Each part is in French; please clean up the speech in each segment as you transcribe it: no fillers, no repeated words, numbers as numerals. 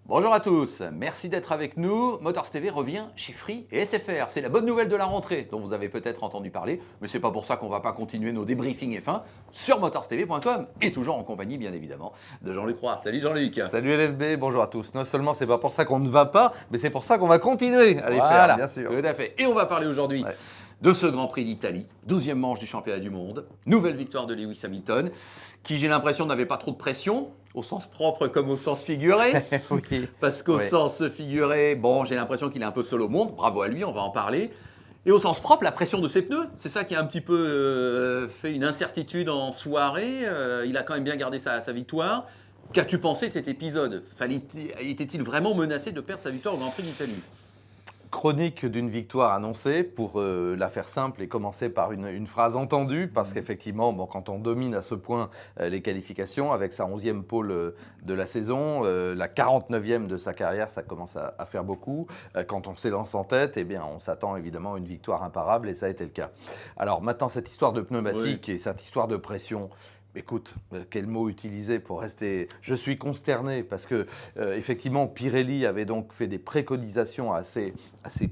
Bonjour à tous, merci d'être avec nous. Motors TV revient chez Free et SFR. C'est la bonne nouvelle de la rentrée dont vous avez peut-être entendu parler, mais c'est pas pour ça qu'on va pas continuer nos débriefings F1 sur motorstv.com et toujours en compagnie bien évidemment de Jean-Luc Roy. Salut Jean-Luc. Salut LFB, bonjour à tous. Non seulement c'est pas pour ça qu'on ne va pas, mais c'est pour ça qu'on va continuer à les Voilà, faire, bien sûr. tout à fait. Et on va parler aujourd'hui de ce Grand Prix d'Italie, 12e manche du championnat du monde, nouvelle victoire de Lewis Hamilton, qui j'ai l'impression n'avait pas trop de pression, au sens propre comme au sens figuré. Oui. Parce qu'au sens figuré, bon, j'ai l'impression qu'il est un peu seul au monde, bravo à lui, on va en parler. Et au sens propre, la pression de ses pneus, c'est ça qui a un petit peu fait une incertitude en soirée. Il a quand même bien gardé sa victoire. Qu'as-tu pensé de cet épisode? Était-il vraiment menacé de perdre sa victoire au Grand Prix d'Italie? Chronique d'une victoire annoncée, pour la faire simple et commencer par une phrase entendue, parce qu'effectivement, quand on domine à ce point les qualifications, avec sa 11e pole de la saison, la 49e de sa carrière, ça commence à faire beaucoup. Quand on s'élance en tête, eh bien, on s'attend évidemment à une victoire imparable, et ça a été le cas. Alors maintenant, cette histoire de pneumatique et cette histoire de pression, écoute, quel mot utiliser pour rester... Je suis consterné parce que, effectivement, Pirelli avait donc fait des préconisations assez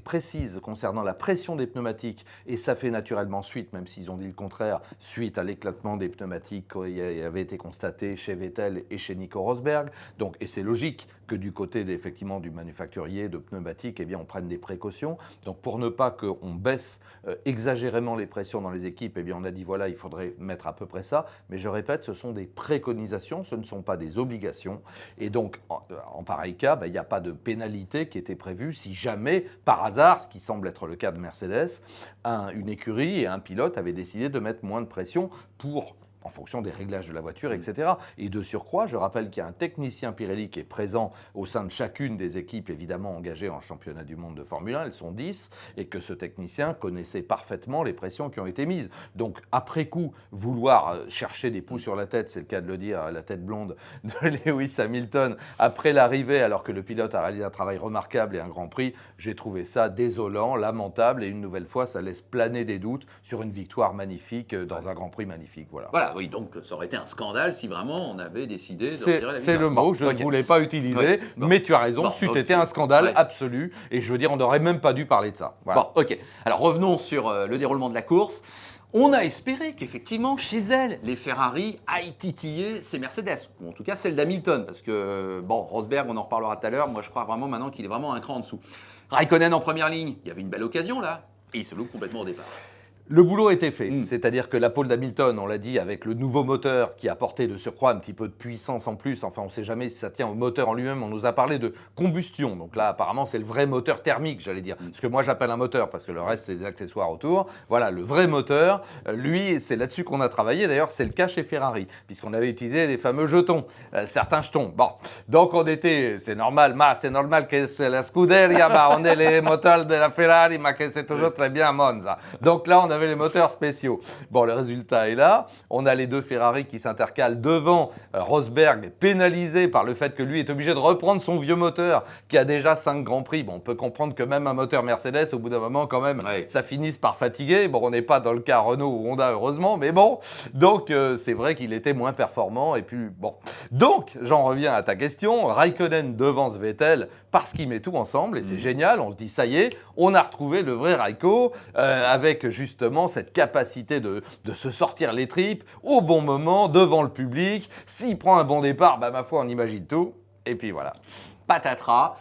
précises concernant la pression des pneumatiques, et ça fait naturellement suite, même s'ils ont dit le contraire, suite à l'éclatement des pneumatiques qui avait été constaté chez Vettel et chez Nico Rosberg. Donc, et c'est logique que du côté effectivement du manufacturier de pneumatiques, eh bien, on prenne des précautions. Donc, pour ne pas qu'on baisse exagérément les pressions dans les équipes, eh bien, on a dit voilà, il faudrait mettre à peu près ça. Mais je répète, ce sont des préconisations, ce ne sont pas des obligations. Et donc, en pareil cas, il n'y a pas de pénalité qui était prévue si jamais, par hasard, ce qui semble être le cas de Mercedes, une écurie et un pilote avaient décidé de mettre moins de pression en fonction des réglages de la voiture, etc. Et de surcroît, je rappelle qu'il y a un technicien Pirelli qui est présent au sein de chacune des équipes, évidemment engagées en championnat du monde de Formule 1, elles sont 10, et que ce technicien connaissait parfaitement les pressions qui ont été mises. Donc, après coup, vouloir chercher des poux sur la tête, c'est le cas de le dire, la tête blonde de Lewis Hamilton, après l'arrivée, alors que le pilote a réalisé un travail remarquable et un Grand Prix, j'ai trouvé ça désolant, lamentable, et une nouvelle fois, ça laisse planer des doutes sur une victoire magnifique dans un Grand Prix magnifique. Voilà. Oui, donc ça aurait été un scandale si vraiment on avait décidé de retirer la victoire. C'est le mot, je ne voulais pas utiliser, mais tu as raison, c'eût été un scandale absolu, et je veux dire, on n'aurait même pas dû parler de ça. Voilà. Bon, ok. Alors revenons sur le déroulement de la course. On a espéré qu'effectivement, chez elles, les Ferrari aillent titiller ces Mercedes, ou en tout cas celle d'Hamilton, parce que, Rosberg, on en reparlera tout à l'heure, moi je crois vraiment maintenant qu'il est vraiment un cran en dessous. Raikkonen en première ligne, il y avait une belle occasion là, et il se loupe complètement au départ. Le boulot était fait, c'est-à-dire que la pole d'Hamilton, on l'a dit, avec le nouveau moteur qui apportait de surcroît un petit peu de puissance en plus, enfin on ne sait jamais si ça tient au moteur en lui-même, on nous a parlé de combustion, donc là apparemment c'est le vrai moteur thermique, j'allais dire, ce que moi j'appelle un moteur, parce que le reste c'est des accessoires autour. Voilà, le vrai moteur, lui c'est là-dessus qu'on a travaillé, d'ailleurs c'est le cas chez Ferrari, puisqu'on avait utilisé des fameux jetons, certains jetons. Bon, donc on était, c'est normal que c'est la Scuderia, on est les moteurs de la Ferrari, mais que c'est toujours très bien à Monza. Donc là on avait les moteurs spéciaux. Bon, le résultat est là. On a les deux Ferrari qui s'intercalent devant Rosberg, pénalisé par le fait que lui est obligé de reprendre son vieux moteur qui a déjà 5 Grands Prix. Bon, on peut comprendre que même un moteur Mercedes, au bout d'un moment, quand même, ça finisse par fatiguer. Bon, on n'est pas dans le cas Renault ou Honda, heureusement, mais bon. Donc, c'est vrai qu'il était moins performant. Et puis, bon. Donc, j'en reviens à ta question. Raikkonen devance Vettel parce qu'il met tout ensemble et c'est génial. On se dit, ça y est, on a retrouvé le vrai Raikko avec justement cette capacité de se sortir les tripes au bon moment, devant le public. S'il prend un bon départ, ma foi, on imagine tout. Et puis voilà. Patatras.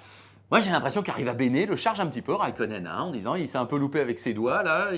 Moi, j'ai l'impression qu'arrive à Béné, le charge un petit peu, Raikkonen, en disant il s'est un peu loupé avec ses doigts, là,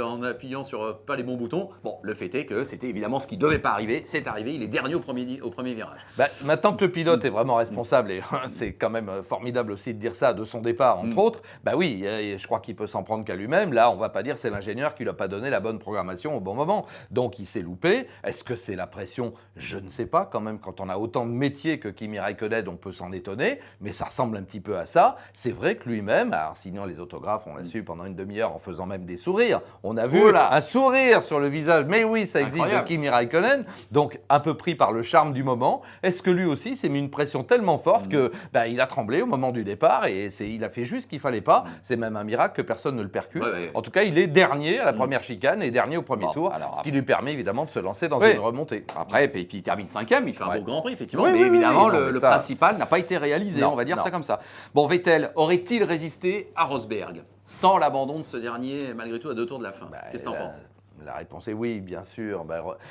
en appuyant sur pas les bons boutons. Bon, le fait est que c'était évidemment ce qui ne devait pas arriver. C'est arrivé, il est dernier au premier virage. Maintenant que le pilote est vraiment responsable, et c'est quand même formidable aussi de dire ça de son départ, entre autres, oui, je crois qu'il peut s'en prendre qu'à lui-même. Là, on ne va pas dire c'est l'ingénieur qui ne lui a pas donné la bonne programmation au bon moment. Donc, il s'est loupé. Est-ce que c'est la pression? Je ne sais pas. Quand même, quand on a autant de métiers que Kimi Raikkonen, on peut s'en étonner, mais ça ressemble un petit peu à ça. Massa, c'est vrai que lui-même, en signant les autographes, on l'a su pendant une demi-heure en faisant même des sourires. On a vu un sourire sur le visage. Mais oui, ça existe de Kimi Raikkonen. Donc, un peu pris par le charme du moment. Est-ce que lui aussi s'est mis une pression tellement forte que il a tremblé au moment du départ et il a fait juste ce qu'il fallait pas. C'est même un miracle que personne ne le percute. En tout cas, il est dernier à la première chicane et dernier au premier tour, ce qui lui permet évidemment de se lancer dans une remontée. Après, puis il termine 5e, il fait un beau Grand Prix, effectivement. Mais évidemment, le principal n'a pas été réalisé, on va dire ça comme ça. Bon, Vettel aurait-il résisté à Rosberg sans l'abandon de ce dernier, malgré tout, à 2 tours de la fin? Qu'est-ce que tu en penses? La réponse est oui, bien sûr.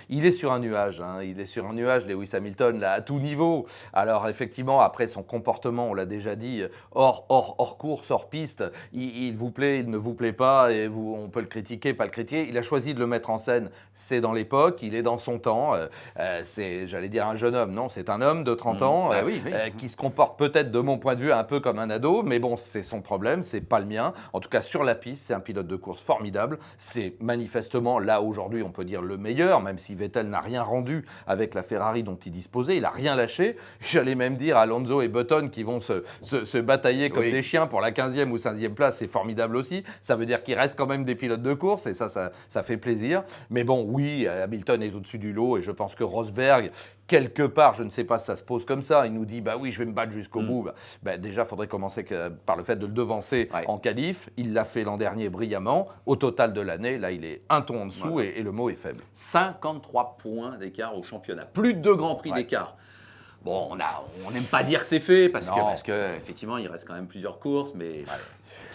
Il est sur un nuage. Il est sur un nuage, Lewis Hamilton, là, à tout niveau. Alors, effectivement, après son comportement, on l'a déjà dit, hors course, hors piste, il vous plaît, il ne vous plaît pas, et on peut le critiquer, pas le critiquer. Il a choisi de le mettre en scène. C'est dans l'époque, il est dans son temps. C'est, j'allais dire un jeune homme, non, c'est un homme de 30 ans qui se comporte peut-être, de mon point de vue, un peu comme un ado, mais bon, c'est son problème, c'est pas le mien. En tout cas, sur la piste, c'est un pilote de course formidable. C'est manifestement là aujourd'hui on peut dire le meilleur, même si Vettel n'a rien rendu avec la Ferrari dont il disposait, il n'a rien lâché. J'allais même dire Alonso et Button qui vont se batailler comme des chiens pour la 15e ou 15e place, c'est formidable aussi. Ça veut dire qu'il reste quand même des pilotes de course et ça fait plaisir. Mais bon, oui, Hamilton est au-dessus du lot et je pense que Rosberg, quelque part, je ne sais pas si ça se pose comme ça, il nous dit oui, je vais me battre jusqu'au bout. Déjà, il faudrait commencer par le fait de le devancer en qualif. Il l'a fait l'an dernier brillamment. Au total de l'année, là, il est un ton en dessous et le mot est faible. 53 points d'écart au championnat. Plus de 2 Grands Prix d'écart. Bon, on n'aime pas dire que c'est fait parce que effectivement, il reste quand même plusieurs courses, mais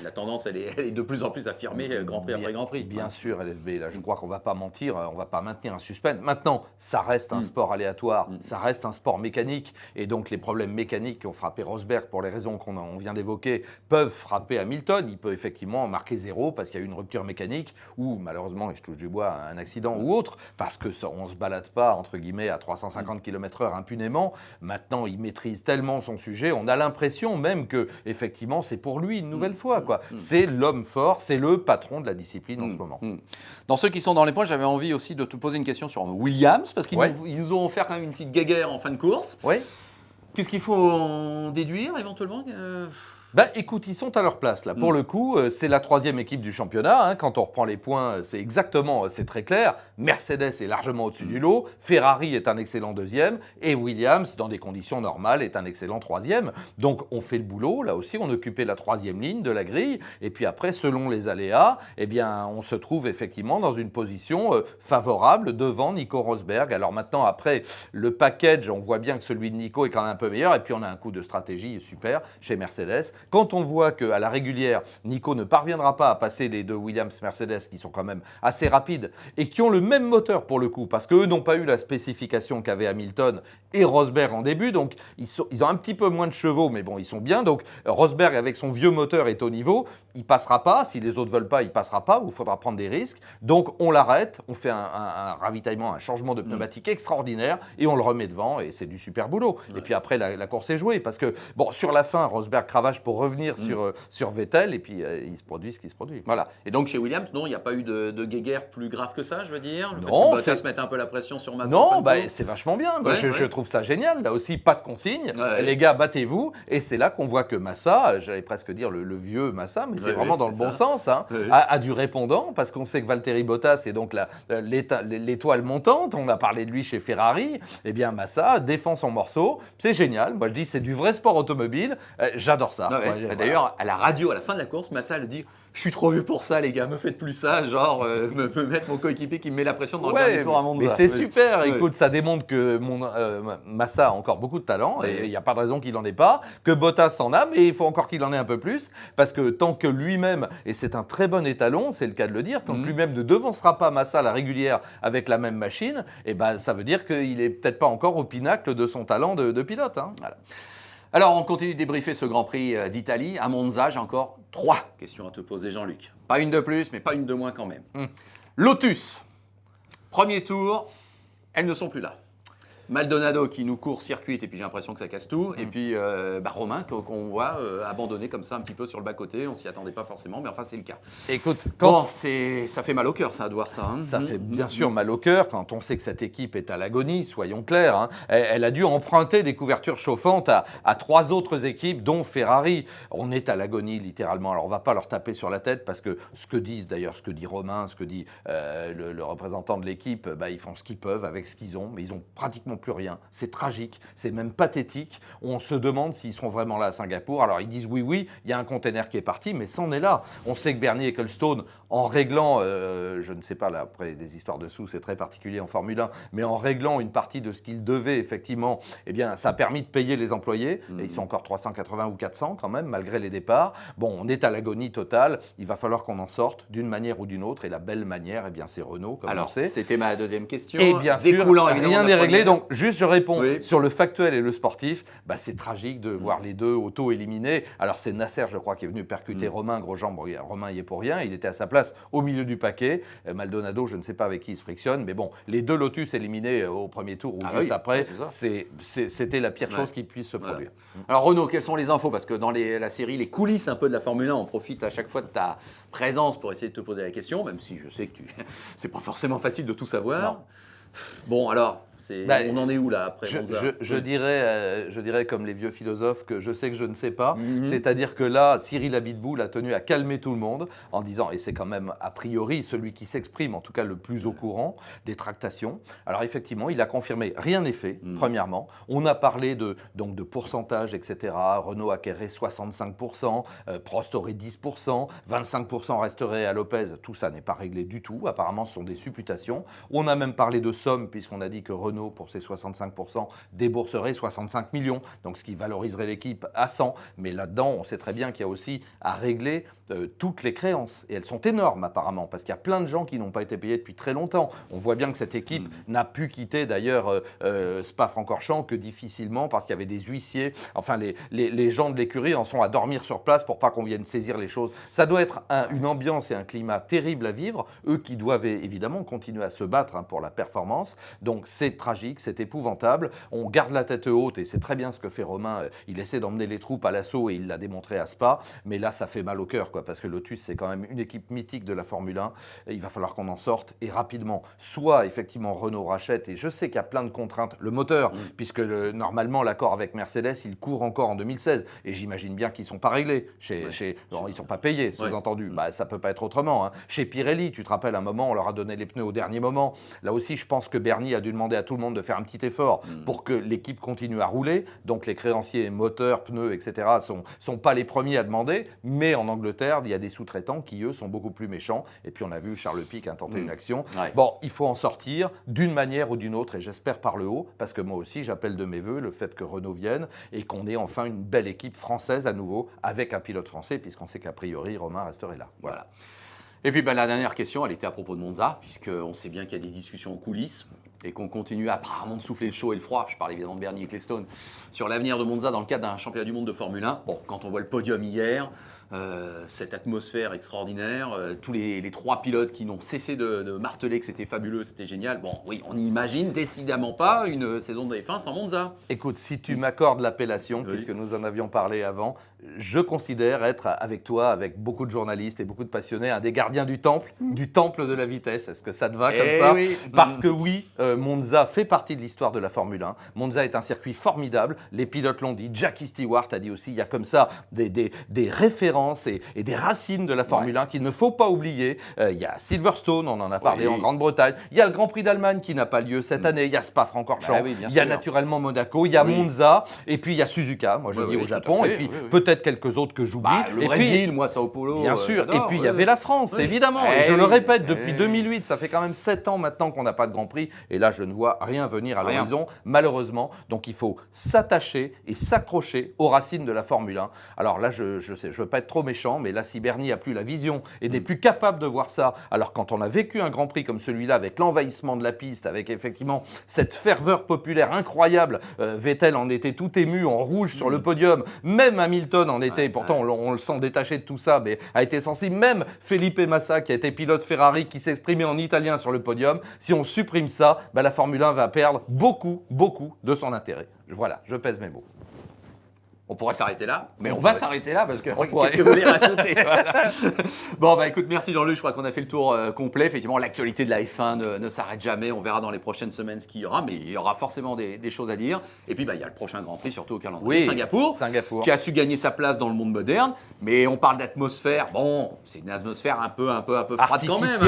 la tendance, elle est de plus en plus affirmée, Grand Prix après Grand Prix. Bien sûr, LFB, là, je crois qu'on ne va pas mentir, on ne va pas maintenir un suspense. Maintenant, ça reste un sport aléatoire, ça reste un sport mécanique, et donc les problèmes mécaniques qui ont frappé Rosberg, pour les raisons qu'on vient d'évoquer, peuvent frapper Hamilton. Il peut effectivement marquer 0 parce qu'il y a eu une rupture mécanique, ou malheureusement, et je touche du bois, un accident ou autre, parce qu'on ne se balade pas, entre guillemets, à 350 km/h impunément. Maintenant, il maîtrise tellement son sujet, on a l'impression même que, effectivement, c'est pour lui une nouvelle fois, quoi. C'est l'homme fort, c'est le patron de la discipline en ce moment. Dans ceux qui sont dans les points, j'avais envie aussi de te poser une question sur Williams, parce qu'ils nous ont offert quand même une petite guéguerre en fin de course. Qu'est-ce qu'il faut en déduire éventuellement? Écoute, ils sont à leur place là. Pour le coup, c'est la 3e équipe du championnat. Quand on reprend les points, c'est très clair. Mercedes est largement au-dessus du lot. Ferrari est un excellent 2e. Et Williams, dans des conditions normales, est un excellent 3e. Donc, on fait le boulot. Là aussi, on occupait la 3e ligne de la grille. Et puis après, selon les aléas, on se trouve effectivement dans une position favorable devant Nico Rosberg. Alors maintenant, après, le package, on voit bien que celui de Nico est quand même un peu meilleur. Et puis, on a un coup de stratégie super chez Mercedes. Quand on voit qu'à la régulière, Nico ne parviendra pas à passer les 2 Williams-Mercedes qui sont quand même assez rapides et qui ont le même moteur pour le coup, parce qu'eux n'ont pas eu la spécification qu'avait Hamilton et Rosberg en début, donc ils ont un petit peu moins de chevaux, mais bon, ils sont bien. Donc Rosberg, avec son vieux moteur, est au niveau. Il passera pas. Si les autres veulent pas, il passera pas, ou il faudra prendre des risques. Donc on l'arrête, on fait un ravitaillement, un changement de pneumatique extraordinaire et on le remet devant et c'est du super boulot. Et puis après, la course est jouée parce que, sur la fin, Rosberg cravache pour revenir sur Vettel et puis il se produit ce qui se produit. Voilà. Et donc chez Williams, non, il n'y a pas eu de guéguerre plus grave que ça, je veux dire. Le fait que Bottas mette un peu la pression sur Massa. Non, c'est vachement bien. Je trouve ça génial. Là aussi, pas de consigne. Les gars, battez-vous. Et c'est là qu'on voit que Massa, j'allais presque dire le vieux Massa, mais c'est vraiment dans le bon sens, a du répondant, parce qu'on sait que Valtteri Bottas est donc l'étoile montante. On a parlé de lui chez Ferrari. Eh bien, Massa défend son morceau. C'est génial. Moi, je dis, c'est du vrai sport automobile. J'adore ça. D'ailleurs, à la radio, à la fin de la course, Massa le dit: je suis trop vieux pour ça, les gars, me faites plus ça, genre me mettre mon coéquipier qui me met la pression dans le dernier tour à Monza. Mais c'est super, écoute, ça démontre que Massa a encore beaucoup de talent, et il n'y a pas de raison qu'il n'en ait pas, que Bottas en a, mais il faut encore qu'il en ait un peu plus, parce que tant que lui-même, et c'est un très bon étalon, c'est le cas de le dire, tant que lui-même ne devancera pas Massa à la régulière avec la même machine, ça veut dire qu'il n'est peut-être pas encore au pinacle de son talent de pilote. Voilà. Alors, on continue de débriefer ce Grand Prix d'Italie. À Monza, j'ai encore 3 questions à te poser, Jean-Luc. Pas une de plus, mais pas une de moins quand même. Lotus, premier tour, elles ne sont plus là. Maldonado qui nous court-circuite et puis j'ai l'impression que ça casse tout. Et puis Romain qu'on voit abandonné comme ça un petit peu sur le bas-côté. On s'y attendait pas forcément, mais enfin c'est le cas. Écoute, Ça fait mal au cœur ça de voir ça. Hein. Ça fait bien sûr mal au cœur quand on sait que cette équipe est à l'agonie, soyons clairs. Hein. Elle a dû emprunter des couvertures chauffantes à 3 autres équipes, dont Ferrari. On est à l'agonie littéralement. Alors on ne va pas leur taper sur la tête parce que ce que dit Romain, ce que dit le représentant de l'équipe, ils font ce qu'ils peuvent avec ce qu'ils ont, mais ils n'ont pratiquement plus rien. C'est tragique, c'est même pathétique. On se demande s'ils seront vraiment là à Singapour. Alors ils disent oui, il y a un container qui est parti, mais c'en est là. On sait que Bernie Ecclestone, en réglant, je ne sais pas, là, après des histoires de sous, c'est très particulier en Formule 1, mais en réglant une partie de ce qu'il devait, effectivement, eh bien, ça a permis de payer les employés. Et ils sont encore 380 ou 400 quand même, malgré les départs. Bon, on est à l'agonie totale. Il va falloir qu'on en sorte d'une manière ou d'une autre. Et la belle manière, eh bien, c'est Renault, comme Alors, on sait. c'était ma deuxième question. Et bien sûr, rien n'est réglé. Donc, juste, je réponds Oui. sur le factuel et le sportif. C'est tragique de voir les deux auto-éliminés. Alors, c'est Nasser, je crois, qui est venu percuter Romain Grosjean. Bon, Romain y est pour rien. Il était à sa place au milieu du paquet. Maldonado, je ne sais pas avec qui il se frictionne. Mais bon, les deux Lotus éliminés au premier tour ou juste après, c'était la pire chose qui puisse se produire. Alors Renaud, quelles sont les infos? Parce que dans la série, les coulisses un peu de la Formule 1, on profite à chaque fois de ta présence pour essayer de te poser la question, même si je sais que c'est pas forcément facile de tout savoir. Non. Bon, alors, on en est où là après Monza? Je dirais comme les vieux philosophes que je sais que je ne sais pas. C'est-à-dire que là, Cyril Abitboul a tenu à calmer tout le monde en disant, et c'est quand même a priori celui qui s'exprime en tout cas le plus au courant des tractations. Alors effectivement, il a confirmé, rien n'est fait, premièrement. On a parlé de pourcentage, etc. Renault acquérait 65%, Prost aurait 10%, 25% resterait à Lopez. Tout ça n'est pas réglé du tout. Apparemment, ce sont des supputations. On a même parlé de sommes puisqu'on a dit que Renault, pour ses 65%, débourserait 65 millions, donc ce qui valoriserait l'équipe à 100. Mais là-dedans, on sait très bien qu'il y a aussi à régler toutes les créances. Et elles sont énormes apparemment, parce qu'il y a plein de gens qui n'ont pas été payés depuis très longtemps. On voit bien que cette équipe n'a pu quitter d'ailleurs Spa-Francorchamps que difficilement, parce qu'il y avait des huissiers. Enfin, les gens de l'écurie en sont à dormir sur place pour pas qu'on vienne saisir les choses. Ça doit être une ambiance et un climat terrible à vivre. Eux qui doivent évidemment continuer à se battre pour la performance. Donc c'est tragique, c'est épouvantable. On garde la tête haute et c'est très bien ce que fait Romain. Il essaie d'emmener les troupes à l'assaut et il l'a démontré à Spa. Mais là, ça fait mal au cœur, parce que Lotus, c'est quand même une équipe mythique de la Formule 1. Et il va falloir qu'on en sorte et rapidement. Soit effectivement Renault rachète, et je sais qu'il y a plein de contraintes. Le moteur, puisque normalement l'accord avec Mercedes, il court encore en 2016. Et j'imagine bien qu'ils ne sont pas réglés. Non, ils ne sont pas payés, sous-entendu. Ça ne peut pas être autrement. Chez Pirelli, tu te rappelles, un moment, on leur a donné les pneus au dernier moment. Là aussi, je pense que Bernie a dû demander à tout le monde de faire un petit effort pour que l'équipe continue à rouler. Donc les créanciers, moteurs, pneus, etc. sont pas les premiers à demander. Mais en Angleterre, il y a des sous-traitants qui, eux, sont beaucoup plus méchants. Et puis on a vu Charles Pic intenter une action. Bon, il faut en sortir d'une manière ou d'une autre, et j'espère par le haut, parce que moi aussi, j'appelle de mes voeux le fait que Renault vienne et qu'on ait enfin une belle équipe française à nouveau, avec un pilote français, puisqu'on sait qu'a priori, Romain resterait là. Voilà. Et puis la dernière question, elle était à propos de Monza, puisqu'on sait bien qu'il y a des discussions en coulisses et qu'on continue apparemment de souffler le chaud et le froid. Je parle évidemment de Bernie Ecclestone sur l'avenir de Monza dans le cadre d'un championnat du monde de Formule 1. Bon, quand on voit le podium hier, cette atmosphère extraordinaire, tous les 3 pilotes qui n'ont cessé de marteler que c'était fabuleux, c'était génial. Bon, oui, on n'imagine décidément pas une saison de F1 sans Monza. Écoute, si tu m'accordes l'appellation, puisque nous en avions parlé avant, je considère être avec toi, avec beaucoup de journalistes et beaucoup de passionnés, un des gardiens du temple de la vitesse. Est-ce que ça te va comme ça? Parce que oui, Monza fait partie de l'histoire de la Formule 1. Monza est un circuit formidable. Les pilotes l'ont dit. Jackie Stewart a dit aussi, il y a comme ça des références et des racines de la Formule 1 qu'il ne faut pas oublier. Il y a Silverstone, on en a parlé en Grande-Bretagne. Il y a le Grand Prix d'Allemagne qui n'a pas lieu cette année. Il y a Spa-Francorchamps. Il y a naturellement Monaco. Il y a Monza. Et puis il y a Suzuka, moi je dis au Japon. Et puis peut-être quelques autres que j'oublie. Le Brésil, moi, Sao Paulo. Bien sûr. Et puis il y avait la France, évidemment. Et je le répète, depuis 2008, ça fait quand même 7 ans maintenant qu'on n'a pas de Grand Prix. Et là, je ne vois rien venir à l'horizon, malheureusement. Donc il faut s'attacher et s'accrocher aux racines de la Formule 1. Alors là, je sais, je ne veux pas être paraître trop méchant, mais la Sibernie a plus la vision et n'est plus capable de voir ça. Alors quand on a vécu un Grand Prix comme celui-là, avec l'envahissement de la piste, avec effectivement cette ferveur populaire incroyable, Vettel en était tout ému, en rouge sur le podium, même Hamilton en était, pourtant on le sent détaché de tout ça, mais a été sensible, même Felipe Massa qui a été pilote Ferrari, qui s'exprimait en italien sur le podium. Si on supprime ça, la Formule 1 va perdre beaucoup de son intérêt. Voilà, je pèse mes mots. On pourrait s'arrêter là, mais on va s'arrêter là parce que qu'est-ce que vous voulez raconter? Voilà. Bon, écoute, merci Jean-Luc, je crois qu'on a fait le tour complet. Effectivement, l'actualité de la F1 ne s'arrête jamais. On verra dans les prochaines semaines ce qu'il y aura, mais il y aura forcément des choses à dire. Et puis, il y a le prochain Grand Prix, surtout au calendrier. Singapour, qui a su gagner sa place dans le monde moderne. Mais on parle d'atmosphère. Bon, c'est une atmosphère un peu froide quand même.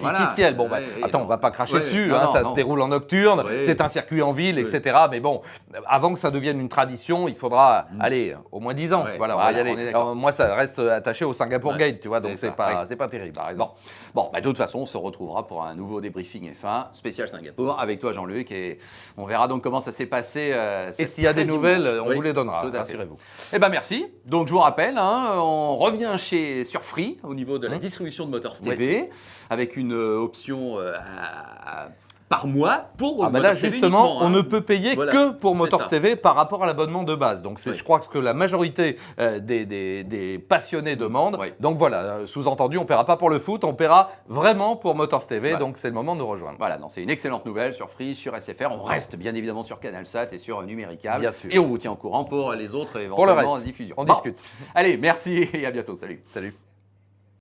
Artificielle. Voilà. Attends, on va pas cracher dessus. Ça se déroule en nocturne. C'est un circuit en ville, etc. Mais bon, avant que ça devienne une tradition, il faudra aller au moins 10 ans. On va y aller. Alors, moi, ça reste attaché au Singapour Gate, tu vois, donc c'est pas terrible. Bon, de toute façon, on se retrouvera pour un nouveau débriefing F1 spécial Singapour avec toi, Jean-Luc, et on verra donc comment ça s'est passé. Et s'il y a des nouvelles, on vous les donnera, rassurez-vous. Merci. Donc, je vous rappelle, on revient sur Free au niveau de la distribution de Motors TV avec une option par mois pour Motors là, TV justement, uniquement, on ne peut payer que pour Motors TV par rapport à l'abonnement de base. Donc, je crois que la majorité des passionnés demandent. Donc voilà, sous-entendu, on ne paiera pas pour le foot, on paiera vraiment pour Motors TV. Donc, c'est le moment de nous rejoindre. Voilà, c'est une excellente nouvelle sur Free, sur SFR. On reste bien évidemment sur CanalSat et sur Numéricable. Bien sûr. Et on vous tient au courant pour les autres pour le éventuellement reste, diffusions. on discute. Allez, merci et à bientôt. Salut. Salut.